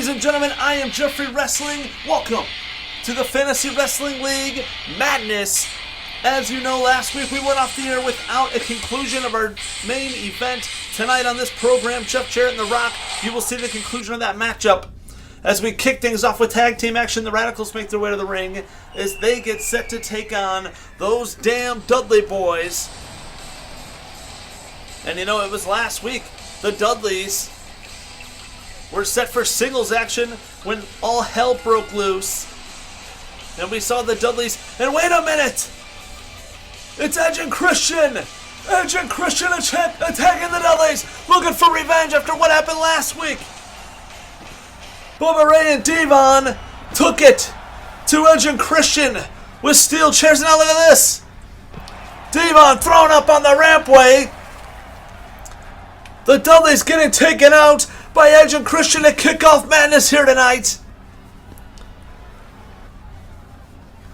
Ladies and gentlemen, I am Jeffrey Wrestling. Welcome to the Fantasy Wrestling League Madness. As you know, last week we went off the air without a conclusion of our main event. Tonight on this program, Jeff Jarrett and The Rock, you will see the conclusion of that matchup. As we kick things off with tag team action, the Radicals make their way to the ring as they get set to take on those damn Dudley boys. And you know, it was last week, the Dudleys were set for singles action when all hell broke loose. And we saw the Dudleys, and wait a minute! It's Edge and Christian! Edge and Christian attacking the Dudleys, looking for revenge after what happened last week. Bubba Ray and Devon took it to Edge and Christian with steel chairs. Now look at this. Devon thrown up on the rampway. The Dudleys getting taken out by Edge and Christian to kick off madness here tonight.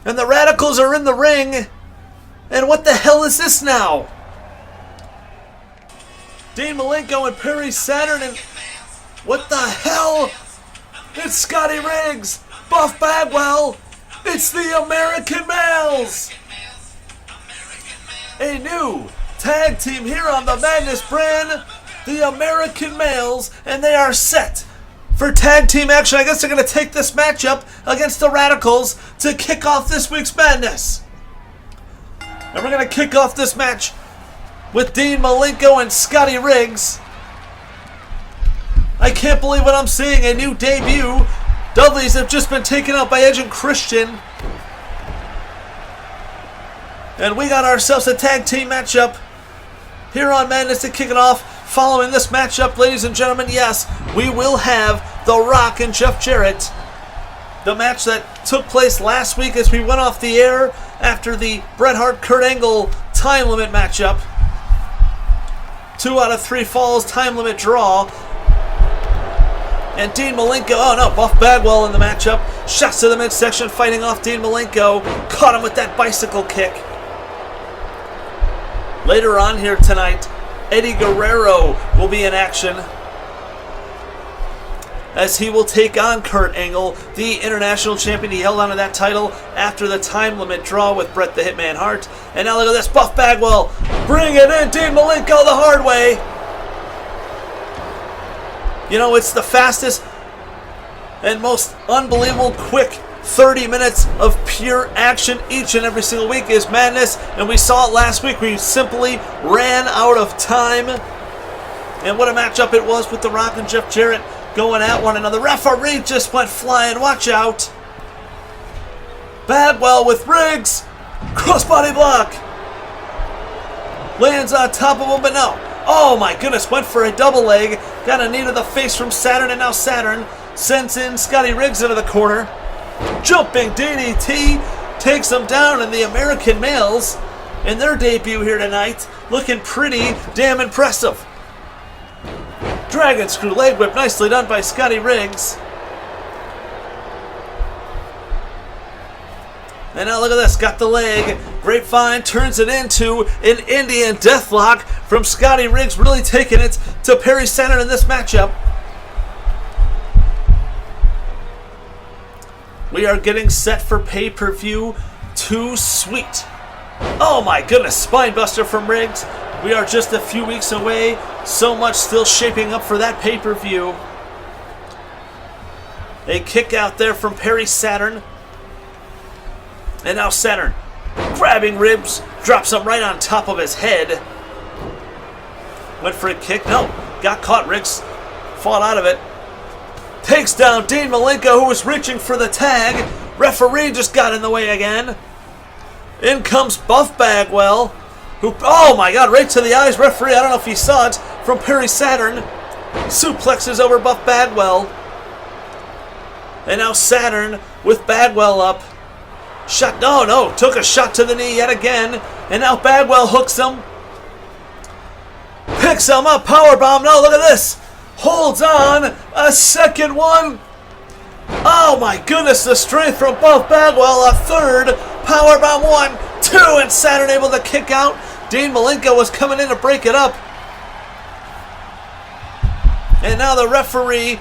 And the Radicals are in the ring. And what the hell is this now? Dean Malenko and Perry Saturn and what the hell? It's Scotty Riggs, Buff Bagwell. It's the American Males. A new tag team here on the Madness brand, the American Males, and they are set for tag team action. I guess they're going to take this matchup against the Radicals to kick off this week's Madness. And we're going to kick off this match with Dean Malenko and Scotty Riggs. I can't believe what I'm seeing. A new debut. Dudleys have just been taken out by Edge and Christian. And we got ourselves a tag team matchup here on Madness to kick it off. Following this matchup, ladies and gentlemen, yes, we will have The Rock and Jeff Jarrett. The match that took place last week as we went off the air after the Bret Hart-Kurt Angle time limit matchup. 2 out of 3 falls, time limit draw. And Dean Malenko, oh no, Buff Bagwell in the matchup. Shots to the midsection, fighting off Dean Malenko. Caught him with that bicycle kick. Later on here tonight, Eddie Guerrero will be in action as he will take on Kurt Angle, the international champion. He held on to that title after the time limit draw with Bret the Hitman Hart. And now look at this, Buff Bagwell, bring it in, Dean Malenko the hard way. You know, it's the fastest and most unbelievable quick 30 minutes of pure action each and every single week is Madness. And we saw it last week. We simply ran out of time. And what a matchup it was with The Rock and Jeff Jarrett going at one another. Referee just went flying. Watch out. Bagwell with Riggs. Crossbody block. Lands on top of him, but no. Oh my goodness, went for a double leg. Got a knee to the face from Saturn, and now Saturn sends in Scotty Riggs into the corner. Jumping DDT takes him down, and the American Males in their debut here tonight looking pretty damn impressive. Dragon Screw leg whip, nicely done by Scotty Riggs. And now look at this, got the leg. Grapevine turns it into an Indian Deathlock from Scotty Riggs, really taking it to Perry Saturn in this matchup. We are getting set for pay-per-view. Too sweet. Oh my goodness, spinebuster from Riggs. We are just a few weeks away. So much still shaping up for that pay-per-view. A kick out there from Perry Saturn. And now Saturn grabbing ribs, drops him right on top of his head. Went for a kick. No, got caught. Riggs fought out of it. Takes down Dean Malenko, who was reaching for the tag. Referee just got in the way again. In comes Buff Bagwell, who, oh my god, right to the eyes. Referee, I don't know if he saw it, from Perry Saturn. Suplexes over Buff Bagwell. And now Saturn with Bagwell up. Shot, no, took a shot to the knee yet again. And now Bagwell hooks him. Picks him up, powerbomb. No, look at this. Holds on, a second one. Oh my goodness, the strength from Buff Bagwell. A third, powerbomb 1, 2, and Saturn able to kick out. Dean Malenko was coming in to break it up. And now the referee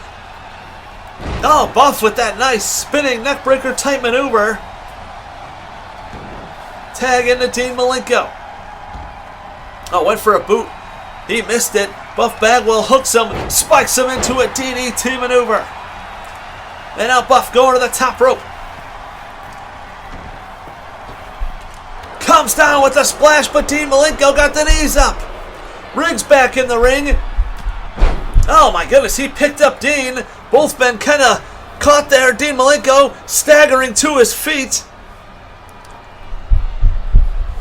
Oh, Buff with that nice spinning neckbreaker type maneuver. Tag into Dean Malenko. Oh, went for a boot. He missed it. Buff Bagwell hooks him, spikes him into a DDT maneuver. And now Buff going to the top rope. Comes down with a splash, but Dean Malenko got the knees up. Riggs back in the ring. Oh my goodness, he picked up Dean. Both men kind of caught there. Dean Malenko staggering to his feet.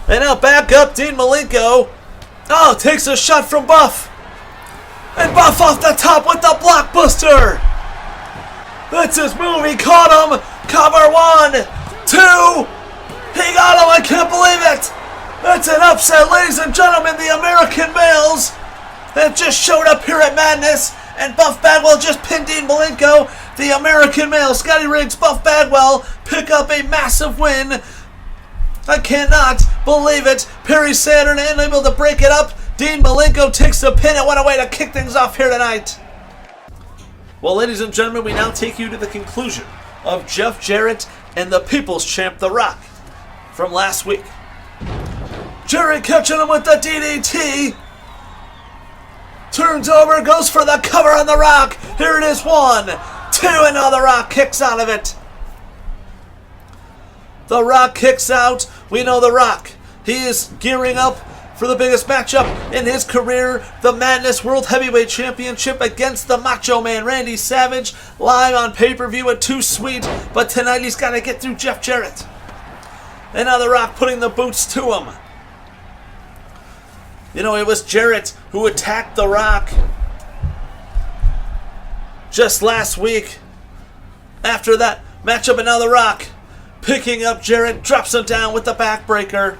And now back up Dean Malenko. Oh, takes a shot from Buff. And Buff off the top with the blockbuster. That's his move. He caught him. Cover 1, 2. He got him. I can't believe it. That's an upset, ladies and gentlemen. The American males have just showed up here at Madness. And Buff Bagwell just pinned Dean Malenko. The American males, Scotty Riggs, Buff Bagwell, pick up a massive win. I cannot believe it. Perry Saturn unable to break it up. Dean Malenko takes the pin, and what a way to kick things off here tonight. Well, ladies and gentlemen, we now take you to the conclusion of Jeff Jarrett and the People's Champ, The Rock, from last week. Jarrett catching him with the DDT. Turns over, goes for the cover on The Rock. Here it is, 1, 2, and now The Rock kicks out of it. The Rock kicks out. We know The Rock. He is gearing up for the biggest matchup in his career, the Madness World Heavyweight Championship against the Macho Man Randy Savage, live on pay-per-view at Too Sweet, but tonight he's got to get through Jeff Jarrett. And now The Rock putting the boots to him. You know, it was Jarrett who attacked The Rock just last week after that matchup, and now The Rock picking up Jarrett, drops him down with the backbreaker.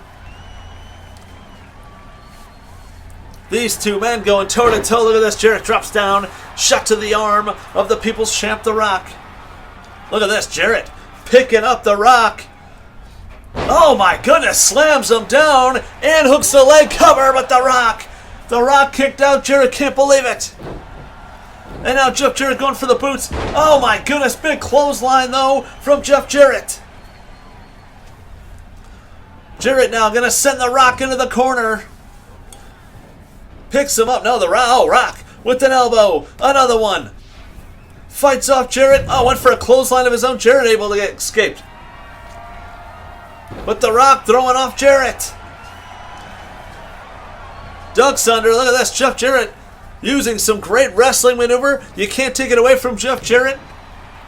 These two men going toe-to-toe. Look at this. Jarrett drops down, shot to the arm of the People's Champ, The Rock. Look at this. Jarrett picking up The Rock. Oh my goodness. Slams him down and hooks the leg cover, but The Rock kicked out. Jarrett can't believe it. And now Jeff Jarrett going for the boots. Oh my goodness. Big clothesline, though, from Jeff Jarrett. Jarrett now going to send The Rock into the corner. Picks him up. No, Rock with an elbow. Another one. Fights off Jarrett. Oh, went for a clothesline of his own. Jarrett able to get escaped. But The Rock throwing off Jarrett. Ducks under. Look at this. Jeff Jarrett using some great wrestling maneuver. You can't take it away from Jeff Jarrett.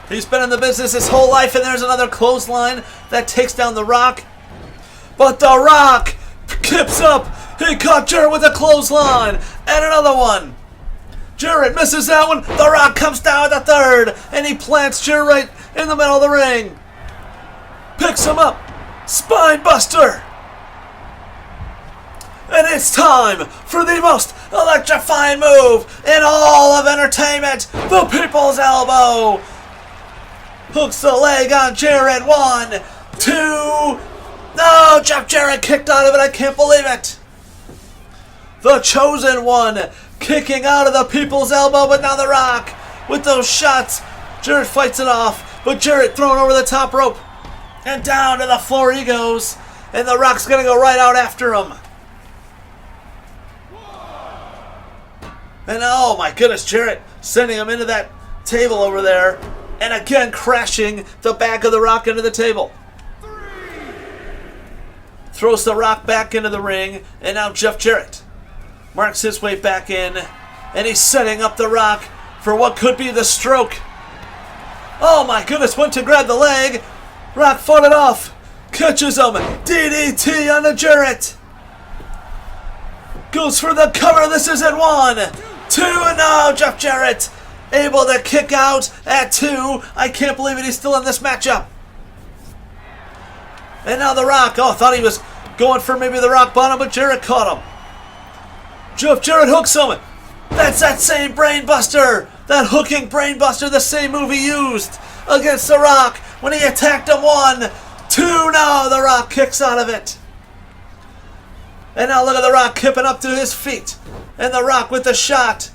He's been in the business his whole life, and there's another clothesline that takes down The Rock. But The Rock kips up. He caught Jarrett with a clothesline. And another one. Jarrett misses that one. The Rock comes down with a third. And he plants Jarrett right in the middle of the ring. Picks him up. Spine buster. And it's time for the most electrifying move in all of entertainment. The People's Elbow. Hooks the leg on Jarrett. 1, 2. No, Jeff Jarrett kicked out of it. I can't believe it. The Chosen One kicking out of the People's Elbow, but now The Rock with those shots. Jarrett fights it off, but Jarrett thrown over the top rope. And down to the floor he goes. And The Rock's going to go right out after him. And oh my goodness, Jarrett sending him into that table over there. And again crashing the back of The Rock into the table. Throws The Rock back into the ring. And now Jeff Jarrett marks his way back in. And he's setting up The Rock for what could be the stroke. Oh my goodness, went to grab the leg. Rock fought it off. Catches him. DDT on the Jarrett. Goes for the cover. This is at 1, 2, and now Jeff Jarrett able to kick out at 2. I can't believe it. He's still in this matchup. And now The Rock. Oh, thought he was going for maybe the rock bottom, but Jarrett caught him. Jeff Jarrett hooks him. That's that same brain buster. That hooking brain buster, the same move he used against The Rock when he attacked him. 1, 2, now The Rock kicks out of it. And now look at The Rock kipping up to his feet. And The Rock with the shot.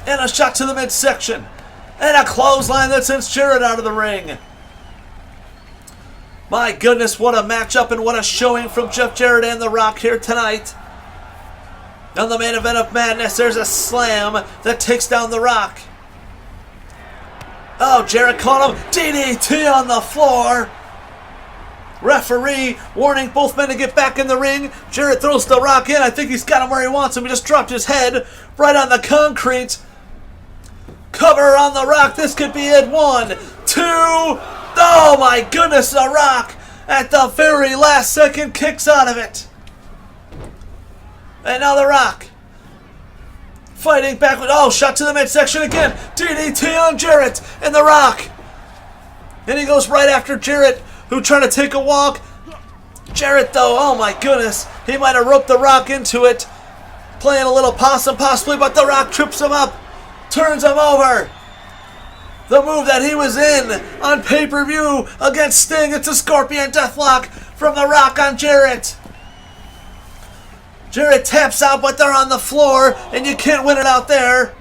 And a shot to the midsection. And a clothesline that sends Jarrett out of the ring. My goodness, what a matchup and what a showing from Jeff Jarrett and The Rock here tonight. On the main event of Madness, there's a slam that takes down The Rock. Oh, Jarrett caught him. DDT on the floor. Referee warning both men to get back in the ring. Jarrett throws The Rock in. I think he's got him where he wants him. He just dropped his head right on the concrete. Cover on The Rock. This could be it. 1, 2. Oh my goodness, The Rock at the very last second kicks out of it. And now The Rock fighting back with, oh, shot to the midsection again. DDT on Jarrett and The Rock. And he goes right after Jarrett, who trying to take a walk. Jarrett, though, oh my goodness, he might have roped The Rock into it. Playing a little possum possibly, but The Rock trips him up, turns him over. The move that he was in on pay-per-view against Sting. It's a Scorpion Deathlock from The Rock on Jarrett. Jarrett taps out, but they're on the floor, and you can't win it out there.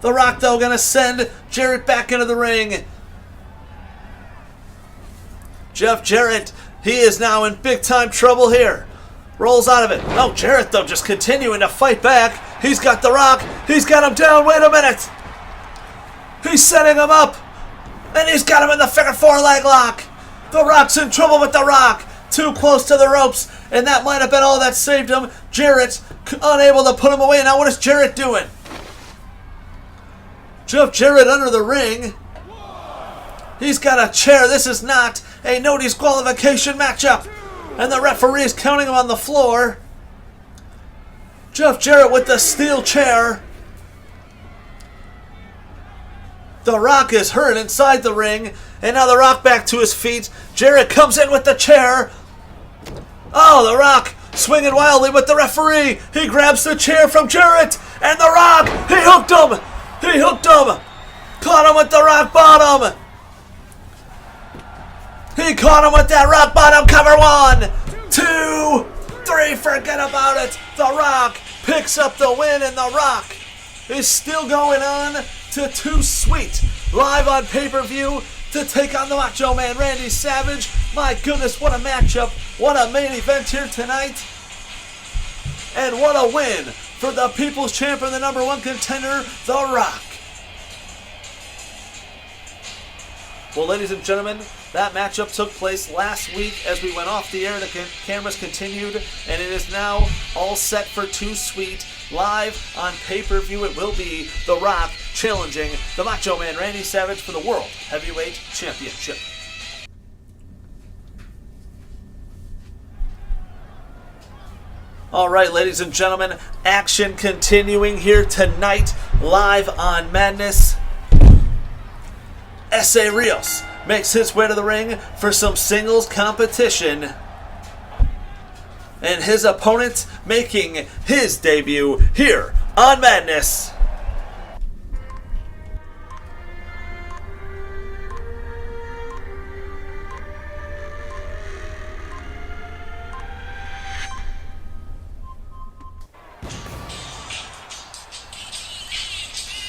The Rock, though, going to send Jarrett back into the ring. Jeff Jarrett, he is now in big-time trouble here. Rolls out of it. No, Jarrett, though, just continuing to fight back. He's got The Rock. He's got him down. Wait a minute. He's setting him up. And he's got him in the figure 4 leg lock. The Rock's in trouble with The Rock. Too close to the ropes. And that might have been all that saved him. Jarrett's unable to put him away. Now what is Jarrett doing? Jeff Jarrett under the ring. He's got a chair. This is not a no disqualification matchup. And the referee is counting him on the floor. Jeff Jarrett with the steel chair. The Rock is hurt inside the ring. And now The Rock back to his feet. Jarrett comes in with the chair. Oh, The Rock swinging wildly with the referee. He grabs the chair from Jarrett. And The Rock, he hooked him. He hooked him. Caught him with the rock bottom. He caught him with that rock bottom cover. 1, 2, 3. Forget about it. The Rock picks up the win, and The Rock is still going on to Too Sweet live on pay-per-view to take on the Macho Man Randy Savage. My goodness, what a matchup. What a main event here tonight. And what a win for the People's Champion, the #1 contender, The Rock. Well, ladies and gentlemen, that matchup took place last week as we went off the air. The cameras continued, and it is now all set for Too Sweet. Live on pay-per-view, it will be The Rock challenging the Macho Man Randy Savage for the World Heavyweight Championship. All right, ladies and gentlemen, action continuing here tonight, live on Madness. S.A. Rios makes his way to the ring for some singles competition. And his opponent making his debut here on Madness.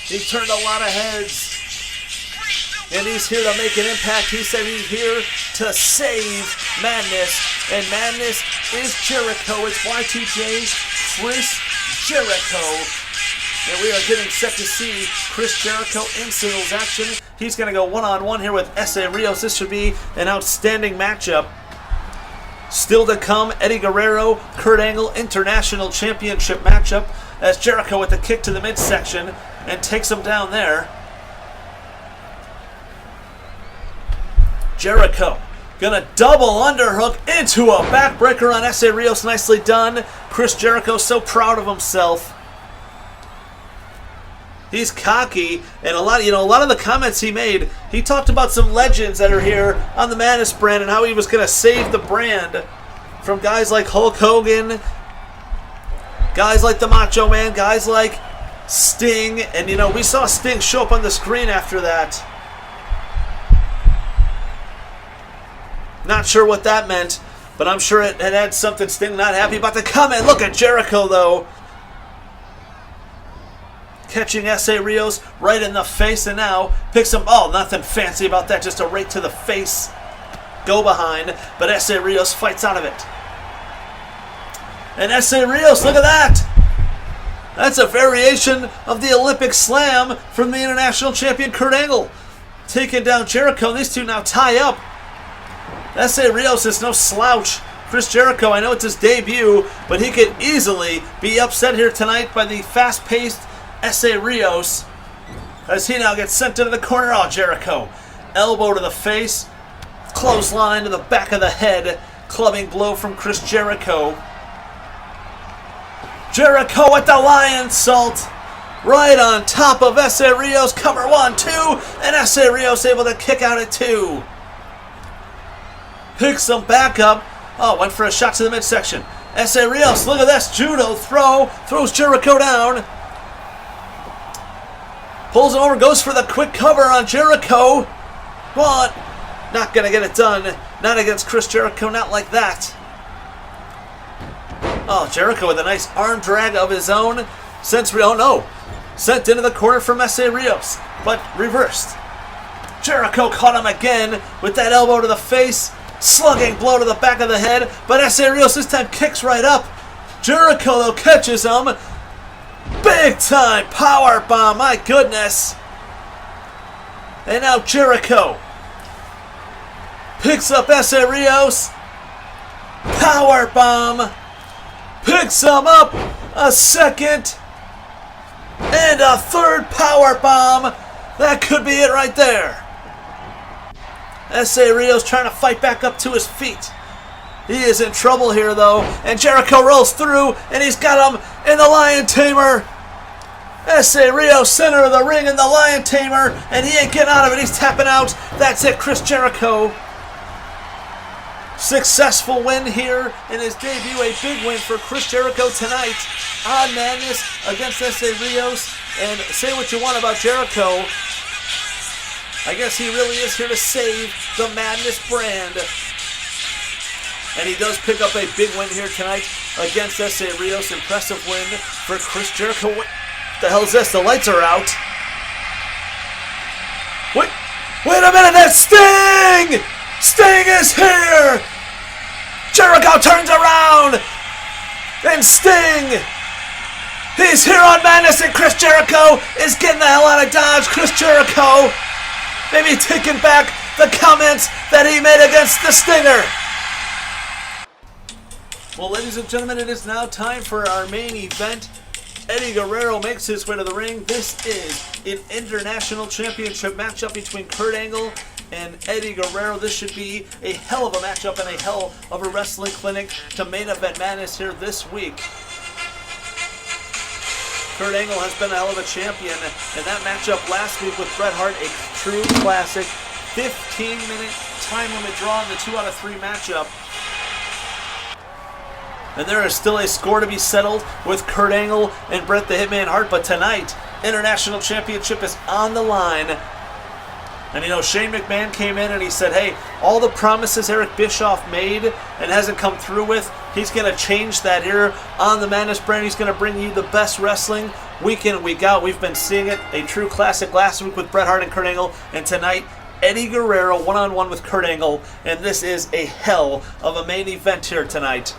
He turned a lot of heads. And he's here to make an impact. He said he's here to save Madness. And Madness is Jericho. It's Y2J, Chris Jericho. And we are getting set to see Chris Jericho in singles action. He's going to go one-on-one here with S.A. Rios. This should be an outstanding matchup. Still to come, Eddie Guerrero, Kurt Angle International Championship matchup. As Jericho with the kick to the midsection and takes him down there. Jericho gonna double underhook into a backbreaker on S.A. Rios. Nicely done. Chris Jericho so proud of himself. He's cocky, and a lot of the comments he made, he talked about some legends that are here on the Madness brand and how he was gonna save the brand from guys like Hulk Hogan, guys like the Macho Man, guys like Sting, and we saw Sting show up on the screen after that. Not sure what that meant, but I'm sure it had something. Sting not happy about the comment. Look at Jericho, though. catching S.A. Rios right in the face, and now picks him. Oh, nothing fancy about that, just a right to the face. Go behind, but S.A. Rios fights out of it. And S.A. Rios, look at that! That's a variation of the Olympic Slam from the international champion Kurt Angle. Taking down Jericho. These two now tie up. S.A. Rios is no slouch. Chris Jericho, I know it's his debut, but he could easily be upset here tonight by the fast-paced S.A. Rios as he now gets sent into the corner. Oh, Jericho. Elbow to the face. Clothesline to the back of the head. Clubbing blow from Chris Jericho. Jericho with the lion salt. Right on top of S.A. Rios. Cover 1, 2. And S.A. Rios able to kick out at 2. Picks him back up. Oh, went for a shot to the midsection. S.A. Rios, look at this. Judo throw. Throws Jericho down. Pulls him over. Goes for the quick cover on Jericho. But not going to get it done. Not against Chris Jericho. Not like that. Oh, Jericho with a nice arm drag of his own. Sent into the corner from S.A. Rios. But reversed. Jericho caught him again with that elbow to the face. Slugging blow to the back of the head. But S.A. Rios this time kicks right up. Jericho, though, catches him. Big time power bomb. My goodness. And now Jericho picks up S.A. Rios. Power bomb. Picks him up. A second. And a third power bomb. That could be it right there. S.A. Rios trying to fight back up to his feet. He is in trouble here, though. And Jericho rolls through, and he's got him in the Lion Tamer. S.A. Rios, center of the ring in the Lion Tamer, and he ain't getting out of it. He's tapping out. That's it, Chris Jericho. Successful win here in his debut. A big win for Chris Jericho tonight on Madness against S.A. Rios. And say what you want about Jericho, I guess he really is here to save the Madness brand. And he does pick up a big win here tonight against S.A. Rios. Impressive win for Chris Jericho. What the hell is this? The lights are out. Wait a minute, that's Sting! Sting is here! Jericho turns around! And Sting! He's here on Madness, and Chris Jericho is getting the hell out of Dodge. Chris Jericho maybe taking back the comments that he made against the Stinger. Well, ladies and gentlemen, it is now time for our main event. Eddie Guerrero makes his way to the ring. This is an international championship matchup between Kurt Angle and Eddie Guerrero. This should be a hell of a matchup and a hell of a wrestling clinic to main event Madness here this week. Kurt Angle has been a hell of a champion, and that matchup last week with Bret Hart, a true classic. 15-minute time limit draw in the 2 out of 3 matchup. And there is still a score to be settled with Kurt Angle and Bret the Hitman Hart. But tonight, International Championship is on the line. And you know, Shane McMahon came in and he said, hey, all the promises Eric Bischoff made and hasn't come through with, he's going to change that here on the Madness brand. He's going to bring you the best wrestling week in and week out. We've been seeing it, a true classic last week with Bret Hart and Kurt Angle. And tonight, Eddie Guerrero one-on-one with Kurt Angle. And this is a hell of a main event here tonight.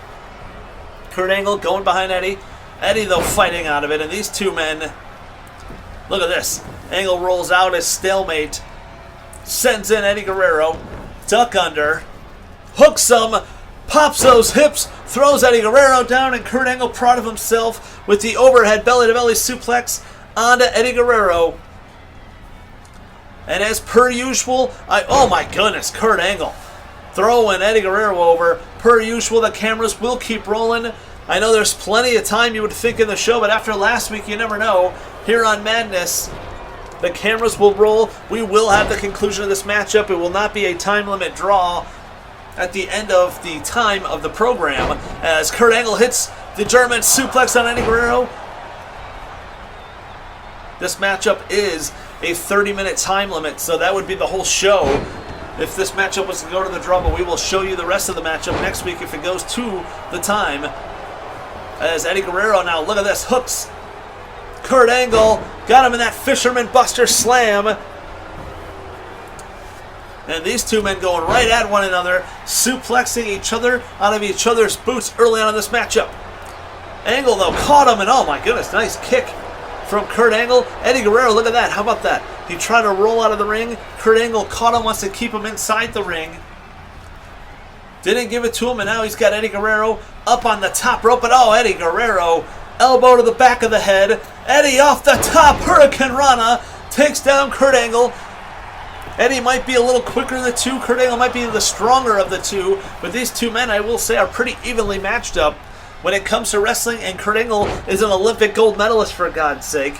Kurt Angle going behind Eddie. Eddie, though, fighting out of it. And these two men, look at this. Angle rolls out as stalemate. Sends in Eddie Guerrero. Duck under. Hooks him. Pops those hips. Throws Eddie Guerrero down. And Kurt Angle, proud of himself, with the overhead belly-to-belly suplex onto Eddie Guerrero. And as per usual, oh my goodness, Kurt Angle throwing Eddie Guerrero over. Per usual, the cameras will keep rolling. I know there's plenty of time you would think in the show, but after last week, you never know. Here on Madness, the cameras will roll. We will have the conclusion of this matchup. It will not be a time limit draw at the end of the time of the program, as Kurt Angle hits the German suplex on Eddie Guerrero. This matchup is a 30-minute time limit, so that would be the whole show if this matchup was to go to the draw, but we will show you the rest of the matchup next week if it goes to the time. As Eddie Guerrero now, look at this, hooks Kurt Angle, Got him in that Fisherman Buster Slam. And these two men going right at one another, suplexing each other out of each other's boots early on in this matchup. Angle, though, caught him, and oh my goodness, nice kick from Kurt Angle. Eddie Guerrero, look at that. How about that? He tried to roll out of the ring. Kurt Angle caught him, wants to keep him inside the ring. Didn't give it to him, and now he's got Eddie Guerrero up on the top rope. But oh, Eddie Guerrero, elbow to the back of the head. Eddie off the top, Hurricane Rana, takes down Kurt Angle. Eddie might be a little quicker than the two. Kurt Angle might be the stronger of the two. But these two men, I will say, are pretty evenly matched up when it comes to wrestling. And Kurt Angle is an Olympic gold medalist, for God's sake.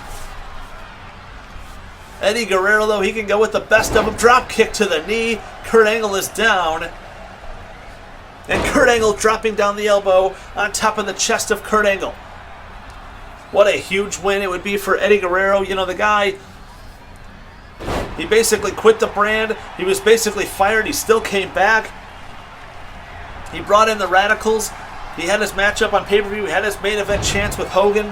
Eddie Guerrero, though, he can go with the best of them. Drop kick to the knee. Kurt Angle is down. And Kurt Angle dropping down the elbow on top of the chest of Kurt Angle. What a huge win it would be for Eddie Guerrero. You know, the guy, he basically quit the brand. He was basically fired. He still came back. He brought in the Radicals. He had his matchup on pay-per-view. He had his main event chance with Hogan.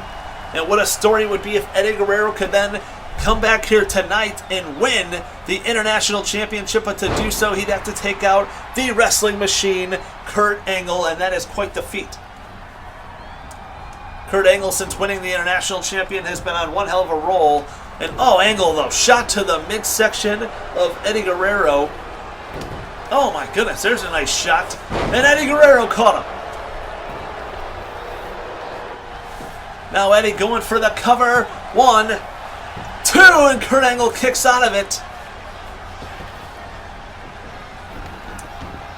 And what a story it would be if Eddie Guerrero could then come back here tonight and win the International Championship. But to do so, he'd have to take out the Wrestling Machine, Kurt Angle, and that is quite the feat. Kurt Angle, since winning the International Champion, has been on one hell of a roll. And oh, Angle, though, shot to the midsection of Eddie Guerrero. Oh my goodness, there's a nice shot. And Eddie Guerrero caught him. Now Eddie going for the cover. 1, 2, and Kurt Angle kicks out of it.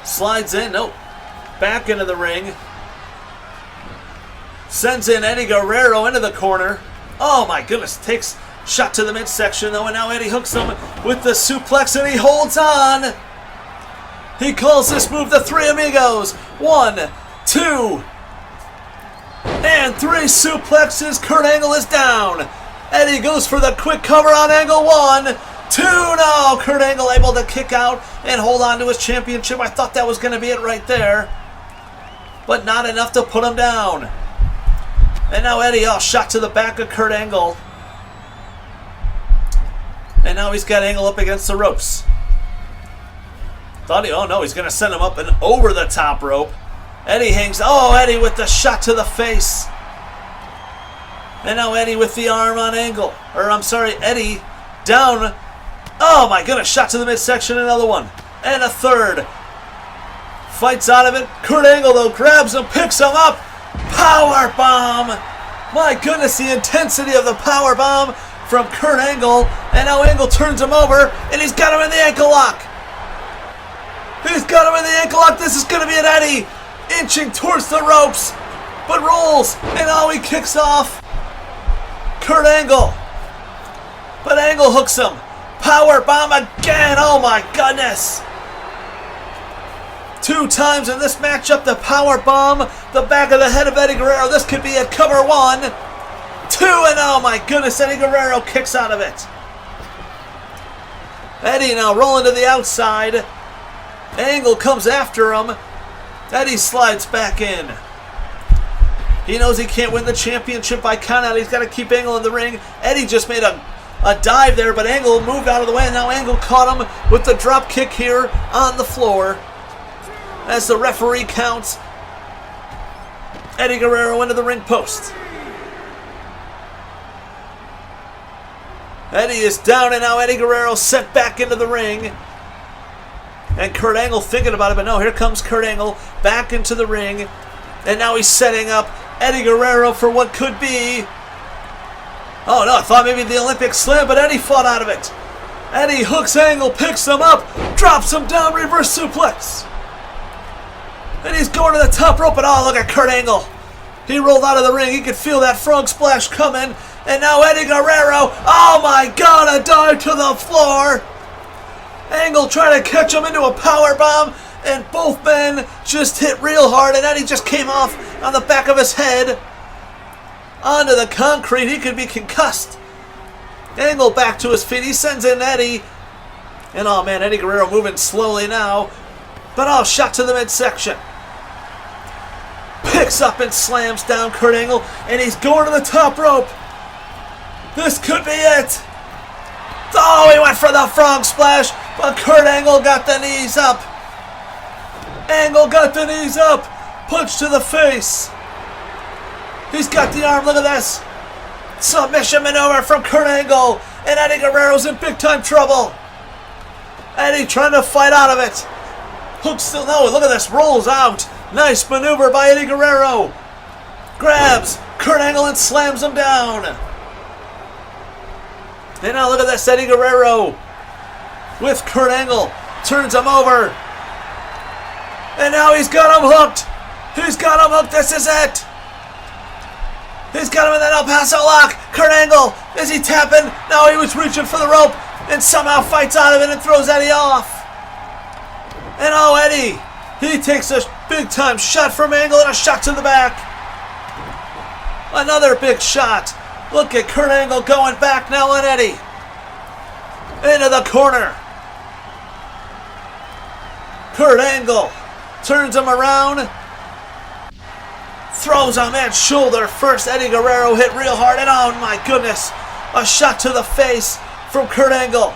Slides in, nope. Back into the ring. Sends in Eddie Guerrero into the corner. Oh my goodness, takes shot to the midsection though, and now Eddie hooks him with the suplex, and he holds on. He calls this move the Three Amigos. 1, 2, and 3 suplexes. Kurt Angle is down. Eddie goes for the quick cover on Angle. 1, 2, no. Kurt Angle able to kick out and hold on to his championship. I thought that was going to be it right there, but not enough to put him down. And now Eddie, oh, shot to the back of Kurt Angle. And now he's got Angle up against the ropes. Thought he, oh no, he's going to send him up and over the top rope. Eddie hangs, oh, Eddie with the shot to the face. And now Eddie with the arm on Angle. Or I'm sorry, Eddie down. Oh my goodness, shot to the midsection, another one. And a third. Fights out of it. Kurt Angle, though, grabs him, picks him up. Power bomb! My goodness, the intensity of the power bomb from Kurt Angle. And now Angle turns him over, and he's got him in the ankle lock. He's got him in the ankle lock. This is going to be an Eddie inching towards the ropes, but rolls, and now he kicks off Kurt Angle. But Angle hooks him. Power bomb again. Oh my goodness. 2 times in this matchup, the power bomb, the back of the head of Eddie Guerrero. This could be a cover. 1, 2, and oh my goodness, Eddie Guerrero kicks out of it. Eddie now rolling to the outside. Angle comes after him. Eddie slides back in. He knows he can't win the championship by countout. He's got to keep Angle in the ring. Eddie just made a dive there, but Angle moved out of the way, and now Angle caught him with the drop kick here on the floor. As the referee counts Eddie Guerrero into the ring post. Eddie is down, and now Eddie Guerrero sent back into the ring. And Kurt Angle thinking about it, but no, here comes Kurt Angle back into the ring. And now he's setting up Eddie Guerrero for what could be... Oh no, I thought maybe the Olympic Slam, but Eddie fought out of it. Eddie hooks Angle, picks him up, drops him down, reverse suplex. And he's going to the top rope, and oh, look at Kurt Angle. He rolled out of the ring. He could feel that frog splash coming. And now Eddie Guerrero, oh my God, a dive to the floor. Angle trying to catch him into a power bomb, and both men just hit real hard, and Eddie just came off on the back of his head onto the concrete. He could be concussed. Angle back to his feet. He sends in Eddie. And oh man, Eddie Guerrero moving slowly now. But oh, shot to the midsection. Picks up and slams down Kurt Angle, and he's going to the top rope. This could be it. Oh, he went for the frog splash, but Kurt Angle got the knees up. Angle got the knees up. Punch to the face. He's got the arm. Look at this. Submission maneuver from Kurt Angle. And Eddie Guerrero's in big time trouble. Eddie trying to fight out of it. Hook still, no, look at this. Rolls out. Nice maneuver by Eddie Guerrero. Grabs Kurt Angle and slams him down. And now look at this. Eddie Guerrero with Kurt Angle. Turns him over. And now he's got him hooked. He's got him hooked. This is it. He's got him in that El Paso lock. Kurt Angle, is he tapping? No, he was reaching for the rope and somehow fights out of it and throws Eddie off. And oh, Eddie, he takes a big time shot from Angle and a shot to the back. Another big shot. Look at Kurt Angle going back now on Eddie. Into the corner. Kurt Angle turns him around. Throws him at shoulder first. Eddie Guerrero hit real hard. And oh my goodness. A shot to the face from Kurt Angle.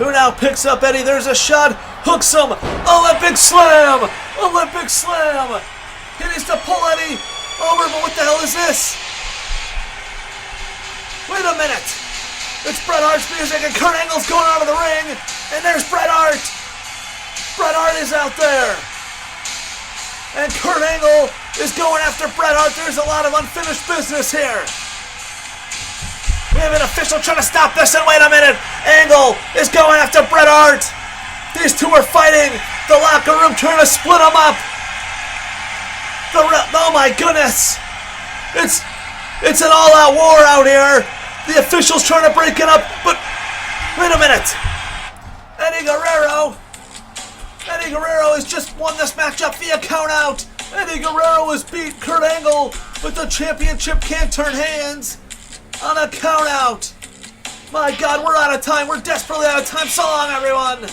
Who now picks up Eddie. There's a shot. Hooks him. Olympic slam. Olympic slam. He needs to pull Eddie over. But what the hell is this? Wait a minute. It's Bret Hart's music and Kurt Angle's going out of the ring. And there's Bret Hart. Bret Hart is out there. And Kurt Angle is going after Bret Hart. There's a lot of unfinished business here. We have an official trying to stop this. And wait a minute. Angle is going after Bret Hart. These two are fighting. The locker room trying to split them up. Oh my goodness. It's an all-out war out here. The officials trying to break it up. But wait a minute. Eddie Guerrero has just won this matchup via countout. Eddie Guerrero has beat Kurt Angle with the championship can't turn hands on a countout. My God, we're out of time. We're desperately out of time. So long, everyone.